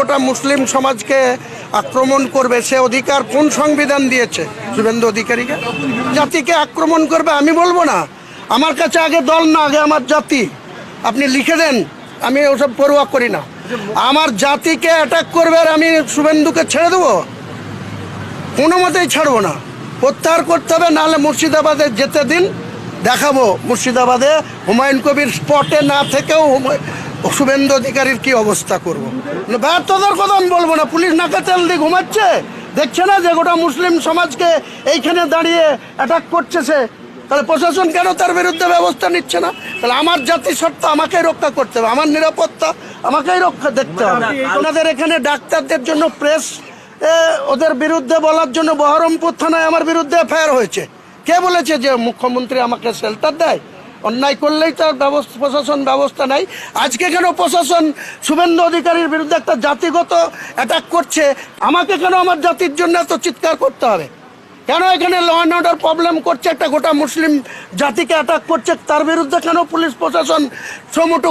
গোটা মুসলিম সমাজকে আক্রমণ করবে সে অধিকার কোন সংবিধান দিয়েছে শুভেন্দু অধিকারীকে? জাতিকে আক্রমণ করবে আমি বলবো না, আমার কাছে আগে দল না, আগে আমার জাতি। আপনি লিখে দেন, আমি ওসব পরোয়া করি না। আমার জাতিকে অ্যাটাক করবে আর আমি শুভেন্দুকে ছেড়ে দেবো? কোনো মতেই ছাড়বো না, প্রত্যাহার করতে হবে। নাহলে মুর্শিদাবাদে যেতে দিন, দেখাবো মুর্শিদাবাদে হুমায়ুন কবির স্পটে না থেকেও শুভেন্দু অধিকারীর কি অবস্থা করবো। ব্যর্থতার কথা আমি বলবো না। পুলিশ নাকা তেল দিয়ে ঘুমাচ্ছে, দেখছে না যে গোটা মুসলিম সমাজকে এইখানে দাঁড়িয়ে অ্যাটাক করছে সে? তাহলে প্রশাসন কেন তার বিরুদ্ধে ব্যবস্থা নিচ্ছে না? তাহলে আমার জাতির স্বার্থ আমাকেই রক্ষা করতে হবে, আমার নিরাপত্তা আমাকেই রক্ষা দেখতে হবে। ওনাদের এখানে ডাক্তারদের জন্য প্রেস ওদের বিরুদ্ধে বলার জন্য বহরমপুর থানায় আমার বিরুদ্ধে এফআইআর হয়েছে। কে বলেছে যে মুখ্যমন্ত্রী আমাকে শেল্টার দেয়? অন্যায় করলেই তার প্রশাসন ব্যবস্থা নেয়। আজকে কেন প্রশাসন শুভেন্দু অধিকারীর বিরুদ্ধে একটা জাতিগত অ্যাটাক করছে, আমাকে কেন আমার জাতির জন্য এত চিৎকার করতে হবে? কেন এখানে ল অ্যান্ড অর্ডার প্রবলেম করছে, একটা গোটা মুসলিম জাতিকে অ্যাটাক করছে, তার বিরুদ্ধে কেন পুলিশ প্রশাসন সমুটো